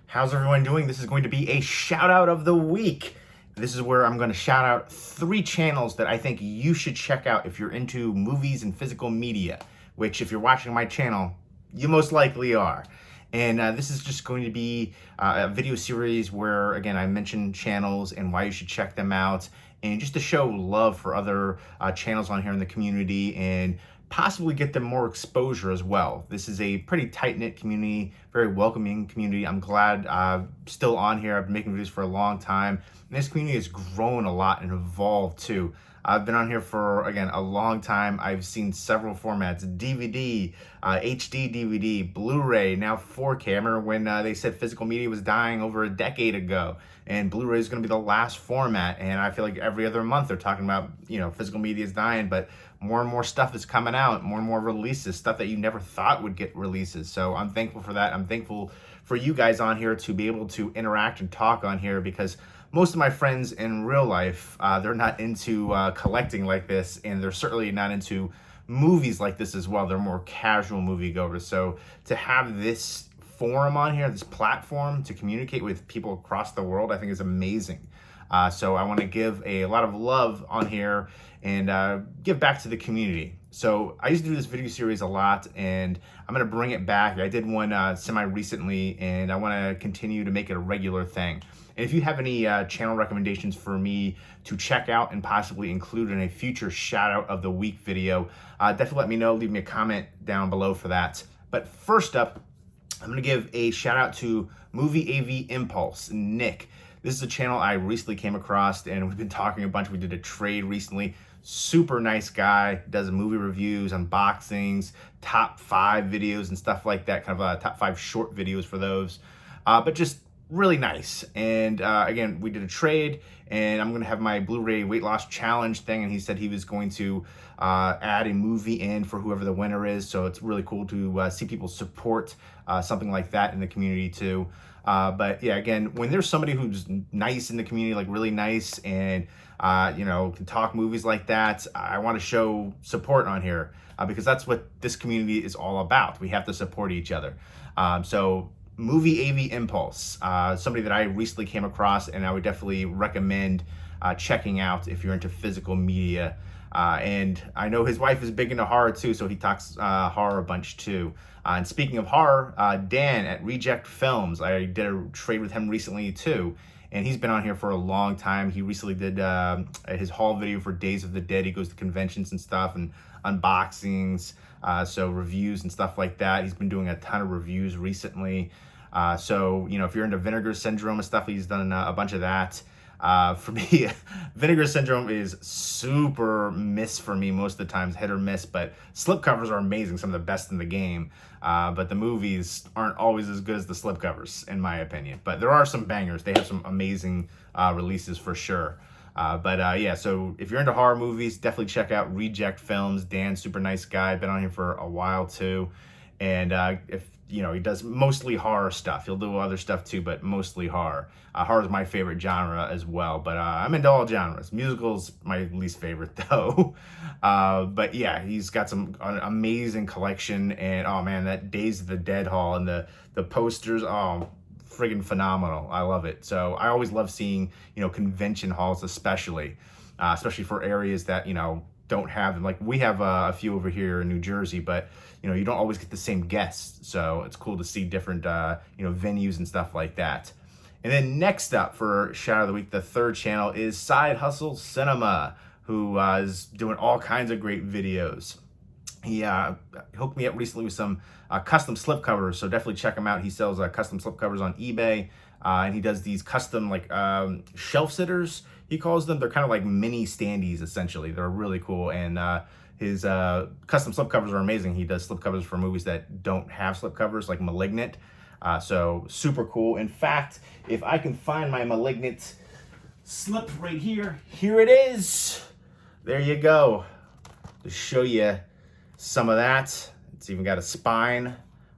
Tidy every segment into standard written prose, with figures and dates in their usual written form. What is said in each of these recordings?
How's everyone doing? This is going to be a shout out of the week. This is where I'm going to shout out 3 channels that I think you should check out if you're into movies and physical media, which if you're watching my channel, you most likely are. And this is just going to be a video series where, again, I mention channels and why you should check them out, and just to show love for other channels on here in the community and possibly get them more exposure as well. This is a pretty tight-knit community, very welcoming community. I'm glad I'm still on here. I've been making videos for a long time, and this community has grown a lot and evolved too. I've been on here for, again, a long time. I've seen several formats: DVD, HD DVD, Blu-ray, now 4K. I remember when they said physical media was dying over a decade ago, and Blu-ray is going to be the last format. And I feel like every other month they're talking about, physical media is dying, but more and more stuff is coming out, more and more releases, stuff that you never thought would get releases. So I'm thankful for that. I'm thankful for you guys on here to be able to interact and talk on here, because most of my friends in real life, they're not into collecting like this, and they're certainly not into movies like this as well. They're more casual moviegoers. So to have this forum on here, this platform to communicate with people across the world, I think is amazing. So I want to give a lot of love on here and give back to the community. So I used to do this video series a lot, and I'm going to bring it back. I did one semi-recently, and I want to continue to make it a regular thing. And if you have any channel recommendations for me to check out and possibly include in a future shout out of the week video, definitely let me know. Leave me a comment down below for that. But first up, I'm going to give a shout out to Movie AV Impulse, Nick. This is a channel I recently came across, and we've been talking a bunch. We did a trade recently. Super nice guy, does movie reviews, unboxings, top 5 videos and stuff like that, kind of top 5 short videos for those, but just really nice. And again, we did a trade, and I'm gonna have my Blu-ray weight loss challenge thing, and he said he was going to add a movie in for whoever the winner is. So it's really cool to see people support something like that in the community too. But yeah, again, when there's somebody who's nice in the community, like really nice, and can talk movies like that, I want to show support on here, because that's what this community is all about. We have to support each other. So Movie AV Impulse, somebody that I recently came across, and I would definitely recommend checking out if you're into physical media. And I know his wife is big into horror too, so he talks horror a bunch too. And speaking of horror, Dan at RejectFilmz, I did a trade with him recently too, and he's been on here for a long time. He recently did his haul video for Days of the Dead. He goes to conventions and stuff and unboxings, so reviews and stuff like that. He's been doing a ton of reviews recently. So if you're into Vinegar Syndrome and stuff, he's done a bunch of that. For me, Vinegar Syndrome is super miss for me most of the times, hit or miss, but slipcovers are amazing, some of the best in the game. But the movies aren't always as good as the slipcovers, in my opinion. But there are some bangers. They have some amazing releases for sure. Yeah, so if you're into horror movies, definitely check out RejectFilmz. Dan's super nice guy, been on here for a while too. And if he does mostly horror stuff. He'll do other stuff too, but mostly horror. Horror is my favorite genre as well, but I'm into all genres. Musicals, my least favorite though. But yeah, he's got some amazing collection, and oh man, that Days of the Dead haul and the posters, oh, friggin' phenomenal. I love it. So I always love seeing, convention halls, especially for areas that, don't have them. Like we have a few over here in New Jersey, but you don't always get the same guests. So it's cool to see different, venues and stuff like that. And then next up for Shout of the Week, the 3rd channel is Side Hustle Cinema, who is doing all kinds of great videos. He hooked me up recently with some custom slipcovers, so definitely check him out. He sells custom slipcovers on eBay, and he does these custom shelf sitters, he calls them. They're kind of like mini standees, essentially. They're really cool, and his custom slipcovers are amazing. He does slipcovers for movies that don't have slipcovers, like Malignant. So super cool. In fact, if I can find my Malignant slip right here, here it is. There you go. To show you some of that. It's even got a spine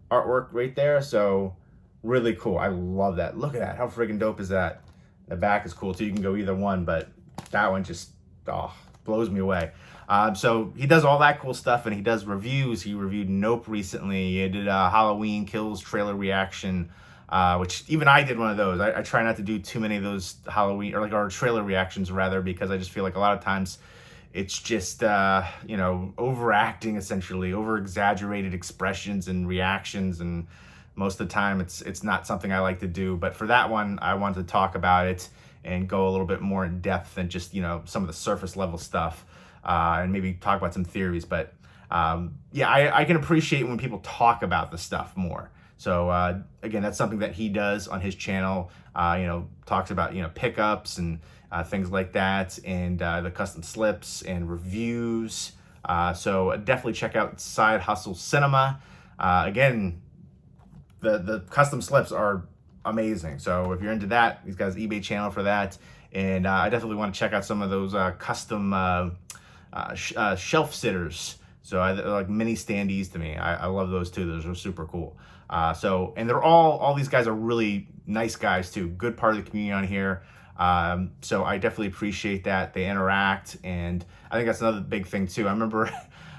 artwork right there. So really cool. I love that. Look at that. How friggin' dope is that? The back is cool too. You can go either one, but that one just blows me away. So he does all that cool stuff, and he does reviews. He reviewed Nope recently. He did a Halloween Kills trailer reaction. which even I did one of those. I try not to do too many of those Halloween or trailer reactions rather, because I just feel like a lot of times it's just overacting, essentially, over exaggerated expressions and reactions, and most of the time it's not something I like to do. But for that one, I wanted to talk about it and go a little bit more in depth than just some of the surface level stuff, and maybe talk about some theories. But yeah, I can appreciate when people talk about the stuff more. So again, that's something that he does on his channel. Talks about pickups and things like that, and the custom slips and reviews. So definitely check out Side Hustle Cinema. Again, the custom slips are amazing. So if you're into that, he's got his eBay channel for that. And I definitely want to check out some of those custom shelf sitters. So they're like mini standees to me. I love those too. Those are super cool. And they're all these guys are really nice guys too. Good part of the community on here. So I definitely appreciate that. They interact, and I think that's another big thing too. I remember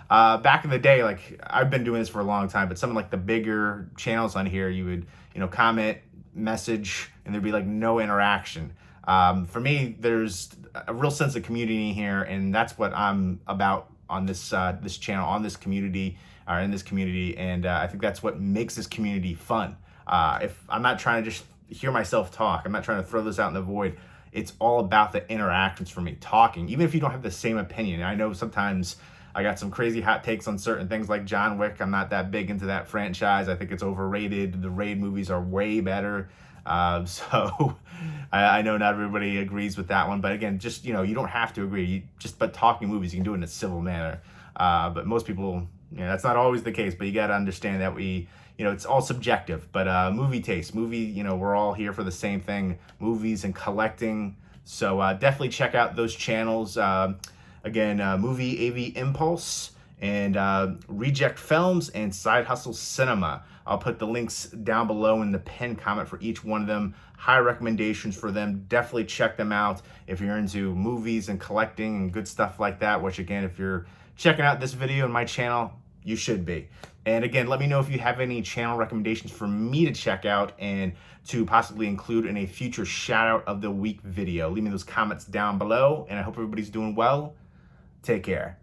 back in the day, like I've been doing this for a long time, but some of like the bigger channels on here, you would comment, message, and there'd be like no interaction. For me, there's a real sense of community here, and that's what I'm about on this this channel, on this community, or in this community, and I think that's what makes this community fun. If I'm not trying to just hear myself talk, I'm not trying to throw this out in the void. It's all about the interactions for me, talking, even if you don't have the same opinion. I know sometimes I got some crazy hot takes on certain things like John Wick. I'm not that big into that franchise. I think it's overrated. The Raid movies are way better. So I know not everybody agrees with that one, but again, just, you don't have to agree. But talking movies, you can do it in a civil manner. But most people, that's not always the case, but you got to understand that it's all subjective. But movie taste, we're all here for the same thing, movies and collecting. So definitely check out those channels. Again, Movie AV Impulse and RejectFilmz and Side Hustle Cinema. I'll put the links down below in the pinned comment for each one of them. High recommendations for them. Definitely check them out if you're into movies and collecting and good stuff like that, which again, if you're checking out this video on my channel, you should be. And again, let me know if you have any channel recommendations for me to check out and to possibly include in a future shout out of the week video. Leave me those comments down below, and I hope everybody's doing well. Take care.